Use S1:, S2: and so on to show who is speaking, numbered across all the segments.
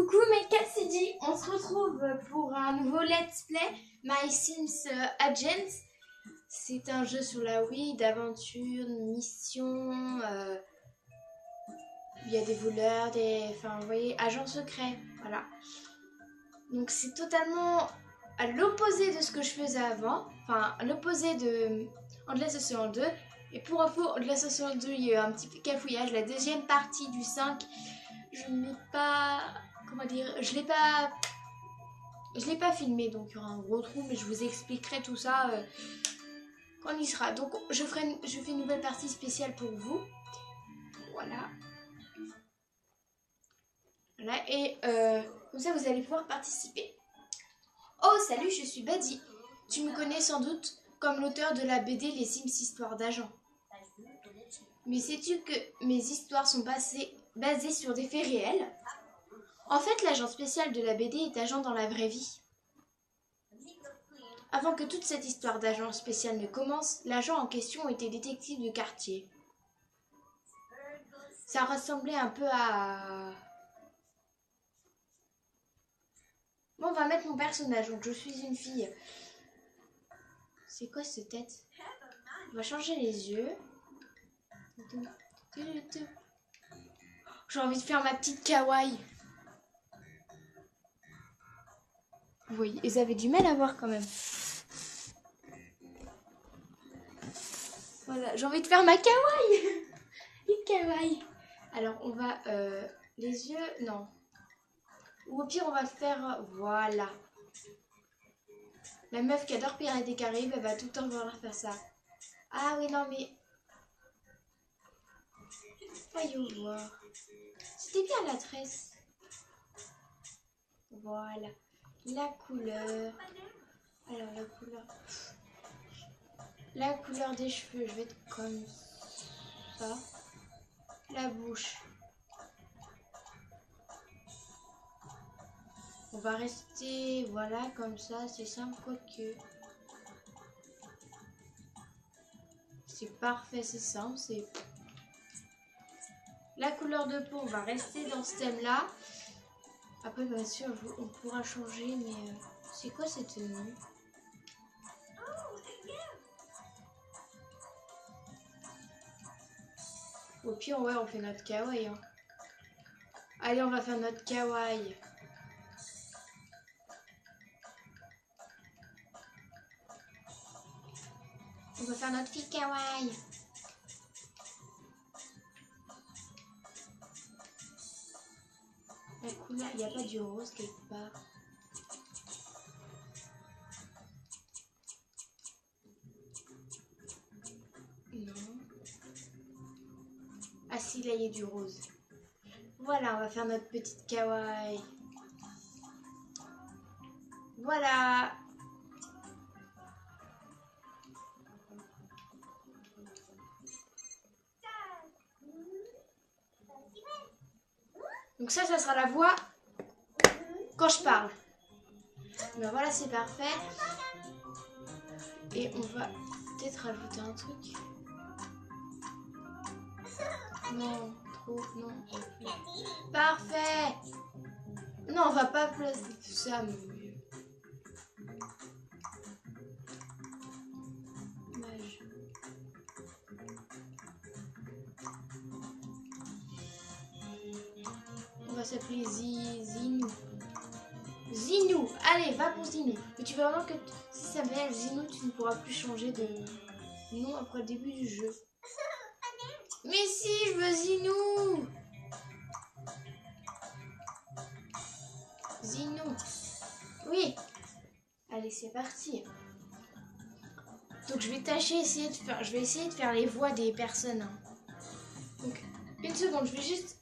S1: Coucou mes Cassidy, on se retrouve pour un nouveau Let's Play My Sims Agents. C'est un jeu sur la Wii d'aventure, de mission, il y a des voleurs, enfin vous voyez, agents secrets, voilà. Donc c'est totalement à l'opposé de ce que je faisais avant, enfin à l'opposé de Endless Ocean 2. Et pour info, Endless Ocean 2, il y a eu un petit peu cafouillage, la deuxième partie du 5, je n'ai pas... Comment dire, je l'ai pas filmé, donc il y aura un gros trou, mais je vous expliquerai tout ça quand il sera. Donc je fais une nouvelle partie spéciale pour vous. Voilà. Voilà, et comme ça vous allez pouvoir participer. Oh salut, je suis Baddy. Tu me connais sans doute comme l'auteur de la BD Les Sims Histoires d'agents. Mais sais-tu que mes histoires sont basées sur des faits réels? En fait, l'agent spécial de la BD est agent dans la vraie vie. Avant que toute cette histoire d'agent spécial ne commence, l'agent en question était détective de quartier. Ça ressemblait un peu à... Bon, on va mettre mon personnage, donc je suis une fille. C'est quoi cette tête? On va changer les yeux. J'ai envie de faire ma petite kawaii. Oui, ils avaient du mal à voir quand même. Voilà, j'ai envie de faire ma kawaii. Une kawaii. Alors, on va... les yeux... Non. Ou au pire, on va faire... Voilà. La meuf qui adore Pirates des Caraïbes, elle va tout le temps vouloir faire ça. Ah oui, non, mais... Voyons voir. C'était bien la tresse. Voilà. La couleur. Alors, la couleur... La couleur des cheveux, je vais être comme ça. La bouche. On va rester, voilà, comme ça, c'est simple, quoique. C'est parfait, c'est simple, c'est... La couleur de peau, on va rester dans ce thème-là. Après, bien sûr, on pourra changer, mais... c'est quoi cette tenue? Au pire, ouais, on fait notre kawaii. Hein. Allez, on va faire notre kawaii. On va faire notre fille kawaii. La couleur, il n'y a pas du rose quelque part. Non. Ah si, là, il y a du rose. Voilà, on va faire notre petite kawaii. Voilà. Donc ça sera la voix quand je parle. Ben voilà, c'est parfait. Et on va peut-être rajouter un truc. Non, trop, non. Parfait. Non, on va pas placer tout ça, mais... On va s'appeler Zinou. Zinou. Allez, va pour Zinou. Mais tu vas voir que si ça s'appelle Zinou, tu ne pourras plus changer de nom après le début du jeu. Mais si, je veux Zinou. Zinou. Oui. Allez, c'est parti. Donc je vais essayer de faire les voix des personnes. Hein. Donc, une seconde, je vais juste...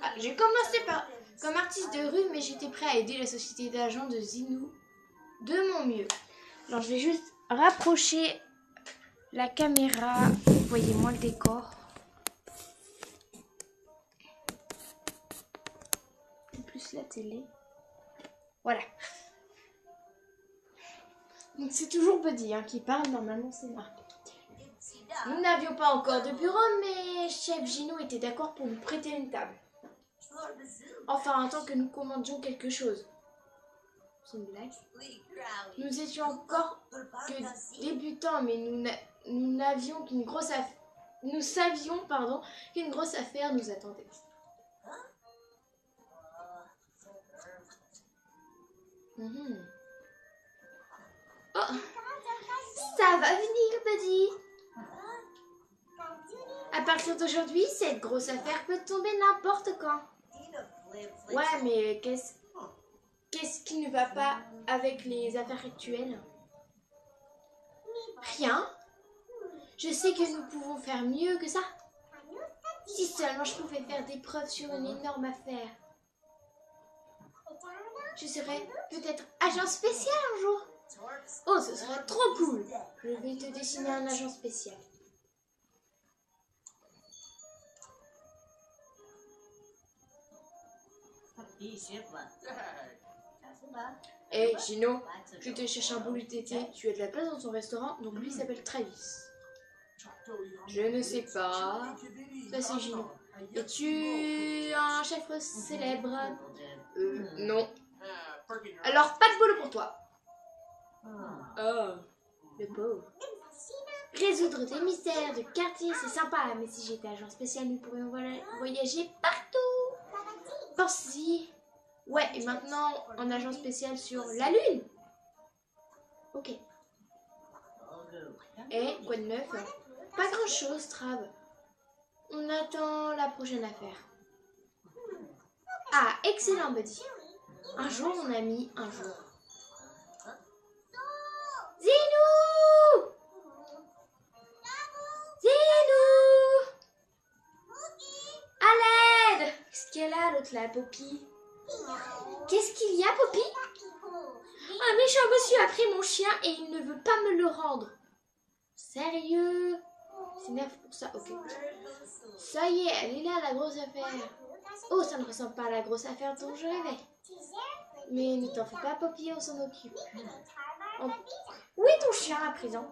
S1: Ah, j'ai commencé comme artiste de rue, mais j'étais prêt à aider la société d'agents de Zinou de mon mieux. Alors je vais juste rapprocher la caméra. Vous voyez moins le décor. En plus la télé. Voilà. Donc c'est toujours Buddy hein, qui parle, normalement c'est marqué. Nous n'avions pas encore de bureau, mais chef Gino était d'accord pour nous prêter une table. Enfin, tant que nous commandions quelque chose. C'est une blague. Nous étions encore que débutants, mais nous n'avions qu'une grosse affaire. Nous savions, pardon, qu'une grosse affaire nous attendait. Oh, ça va venir, Buddy. À partir d'aujourd'hui, cette grosse affaire peut tomber n'importe quand. Ouais, mais qu'est-ce qui ne va pas avec les affaires actuelles? Rien. Je sais que nous pouvons faire mieux que ça. Si seulement je pouvais faire des preuves sur une énorme affaire. Je serais peut-être agent spécial un jour. Oh, ce serait trop cool. Je vais te dessiner un agent spécial. Hey, Gino, je te cherche un boulot d'été. Tu as de la place dans ton restaurant, donc lui s'appelle Travis. Je ne sais pas. Ça c'est Gino. Es-tu un chef célèbre? Non. Alors, pas de boulot pour toi. Oh, le pauvre. Résoudre des mystères de quartier, c'est sympa, mais si j'étais agent spécial, nous pourrions voyager partout. Pense-y. Ouais, et maintenant, en agent spécial sur la Lune. Ok. Et quoi de neuf? Pas grand-chose, Trav. On attend la prochaine affaire. Ah, excellent, Buddy. Un jour, mon ami, un jour. Zénou! Zénou! À l'aide! Qu'est-ce qu'elle a, l'autre là, Poppy? Qu'est-ce qu'il y a, Poppy? Un méchant monsieur a pris mon chien et il ne veut pas me le rendre. Sérieux? C'est neuf pour ça, ok. Ça y est, elle est là, la grosse affaire. Oh, ça ne ressemble pas à la grosse affaire dont je rêvais. Mais ne t'en fais pas, Poppy, on s'en occupe. Où est ton chien à présent?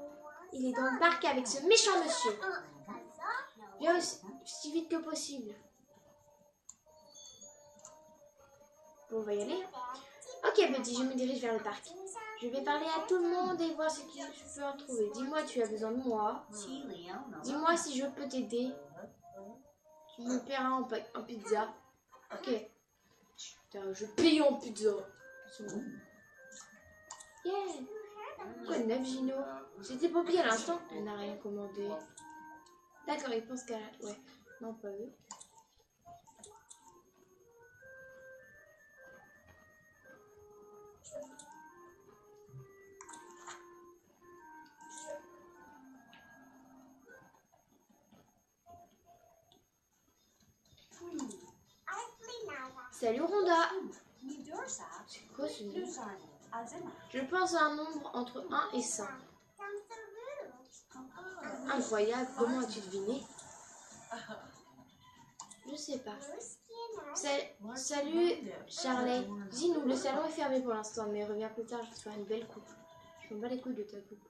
S1: Il est dans le parc avec ce méchant monsieur. Viens aussi vite que possible. Bon, on va y aller. Ok, Buddy, je me dirige vers le parc. Je vais parler à tout le monde et voir ce que je peux en trouver. Dis-moi, tu as besoin de moi. Dis-moi si je peux t'aider. Tu me paieras en pizza. Ok. Putain, je paye en pizza. Yeah. Quoi de neuf, Gino? C'était Poppy à l'instant. Elle n'a rien commandé. D'accord, il pense qu'elle a... Ouais. Non, pas eux. Salut Rhonda. C'est quoi ce nom? Je pense à un nombre entre 1 et 100. Incroyable, comment as-tu deviné? Je sais pas. Salut Charlie. Dis-nous, le salon est fermé pour l'instant, mais reviens plus tard, je vais te faire une belle coupe. Je m'en bats les couilles de ta coupe.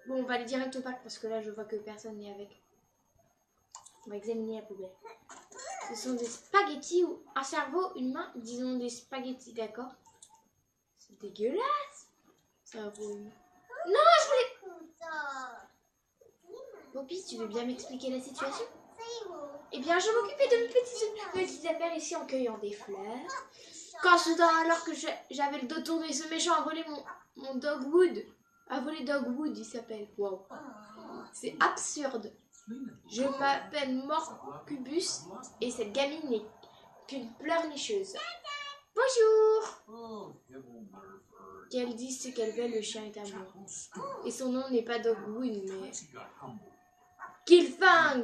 S1: Bon, on va aller direct au parc parce que là je vois que personne n'est avec. On va examiner la poubelle. Ce sont des spaghettis ou un cerveau, une main, disons des spaghettis, d'accord? C'est dégueulasse. Cerveau, une main. Non, je voulais... Poppy, tu veux bien m'expliquer la situation? Eh bien, je m'occupais de mes petites affaires ici en cueillant des fleurs. Quand soudain, alors que j'avais le dos tourné, ce méchant a volé mon Dogwood. A volé Dogwood, il s'appelle. Wow. C'est absurde. Je m'appelle Morcubus et cette gamine n'est qu'une pleurnicheuse. Bonjour. Qu'elle dise ce qu'elle veut, le chien est à moi. Et son nom n'est pas Dogwood, mais... Killfang,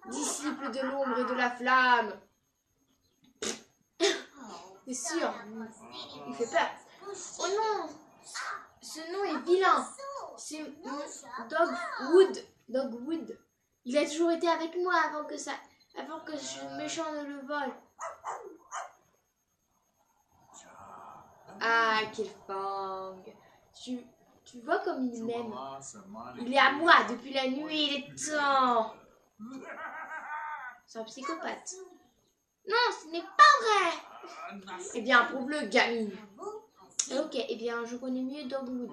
S1: disciple de l'ombre et de la flamme. C'est sûr, il fait peur. Oh non, ce nom est vilain. C'est Dogwood. Dogwood. Il a toujours été avec moi avant que ce méchant ne le vole. Ah, Killfang. Tu vois comme il m'aime. Il est à moi depuis la nuit, il est temps. C'est un psychopathe. Non, ce n'est pas vrai. Eh bien, prouve-le, gamine. Ok, eh bien, je connais mieux Dogwood.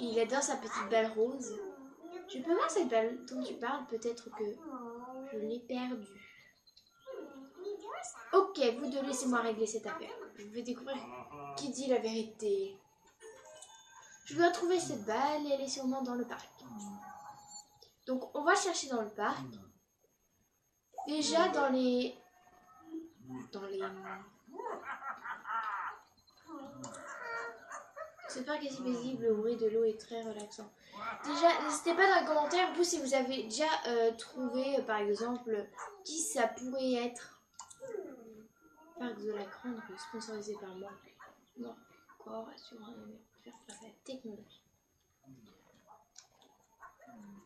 S1: Il adore sa petite balle rose. Je peux voir cette balle dont tu parles, peut-être que je l'ai perdue. Ok, vous deux, laissez-moi régler cette affaire. Je vais découvrir qui dit la vérité. Je dois trouver cette balle et elle est sûrement dans le parc. Donc, on va chercher dans le parc. Déjà, dans les... Ce parc est si paisible, le bruit de l'eau est très relaxant. Déjà, n'hésitez pas dans les commentaires, vous, si vous avez déjà trouvé, par exemple, qui ça pourrait être. Parc de la Grande Rue, sponsorisé par Morcor, assurant faire face à la technologie.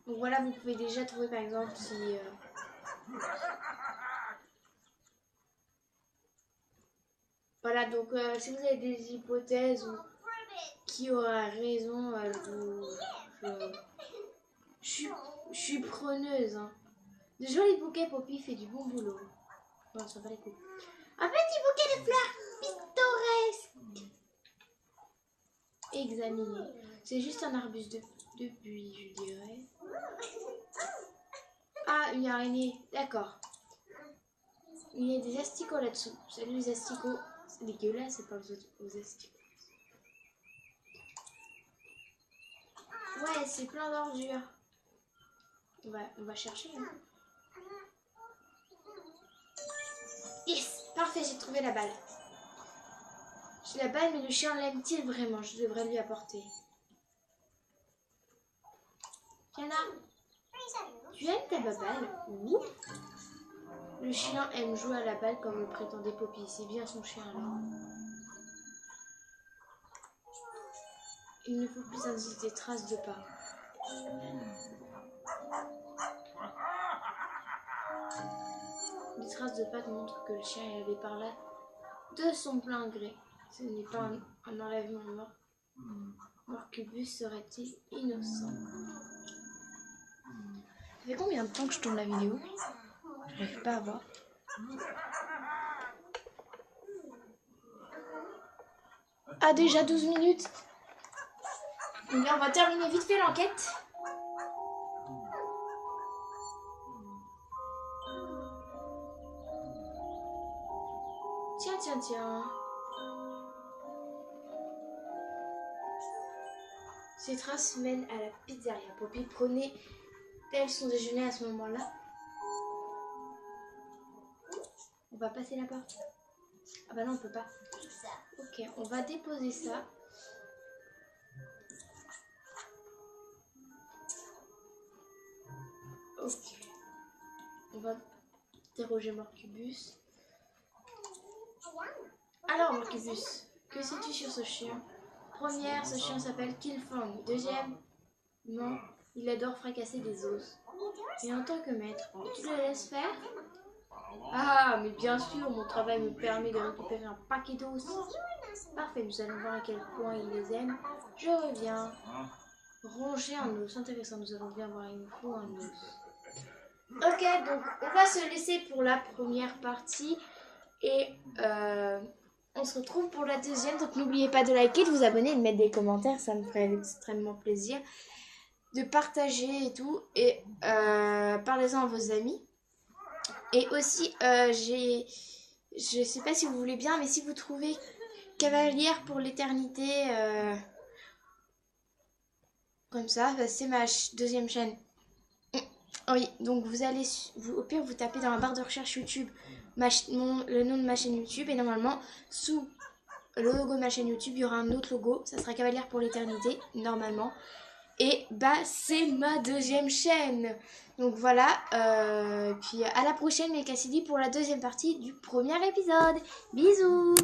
S1: Donc voilà, vous pouvez déjà trouver, par exemple, si... Voilà, donc si vous avez des hypothèses ou qui aura raison, je suis preneuse. Hein. De jolis bouquets, Poppy fait du bon boulot. Non, ça va les coups. Un petit bouquet de fleurs pittoresques. Examiner. C'est juste un arbuste de buis, je dirais. Ah, une araignée. D'accord. Il y a des asticots là-dessous. Salut les asticots. C'est dégueulasse, c'est pas aux asticots. Ouais, c'est plein d'ordures. On va chercher. Hein. Yes, parfait, j'ai trouvé la balle. J'ai la balle, mais le chien l'aime-t-il vraiment? Je devrais lui apporter. Fiona, tu aimes ta balle? Oui. Le chien aime jouer à la balle comme le prétendait Poppy. C'est bien son chien alors. Il ne faut plus indiquer des traces de pas. Les traces de pattes montrent que le chien est allé par là de son plein gré. Ce n'est pas un enlèvement mort. Morcubus serait-il innocent? Ça fait combien de temps que je tourne la vidéo? Je n'arrive pas à voir. Ah, déjà 12 minutes. Donc là, on va terminer vite fait l'enquête. Tiens. Ces traces mènent à la pizzeria. Poppy prenait-elle son déjeuner à ce moment-là? On va passer la porte. Ah bah non, on peut pas. Ok, on va déposer ça. Ok. On va interroger Morcubus. Alors Morcubus, que sais-tu sur ce chien? Première, ce chien s'appelle Killfang. Deuxièmement, il adore fracasser des os. Et en tant que maître, tu le laisses faire? Ah, mais bien sûr, mon travail me permet de récupérer un paquet d'os. Parfait, nous allons voir à quel point il les aime. Je reviens. Ronger un os, intéressant, nous allons bien voir, il nous faut un os. Ok, donc on va se laisser pour la première partie. Et on se retrouve pour la deuxième. Donc n'oubliez pas de liker, de vous abonner, de mettre des commentaires. Ça me ferait extrêmement plaisir. De partager et tout. Et parlez-en à vos amis. Et aussi, je sais pas si vous voulez bien, mais si vous trouvez Cavalière pour l'éternité, comme ça, bah, c'est ma deuxième chaîne. Oui, donc vous allez, au pire, vous tapez dans la barre de recherche YouTube le nom de ma chaîne YouTube. Et normalement, sous le logo de ma chaîne YouTube, il y aura un autre logo. Ça sera Cavalière pour l'éternité, normalement. Et bah, c'est ma deuxième chaîne. Donc voilà, puis à la prochaine, mes Cassidy, pour la deuxième partie du premier épisode. Bisous!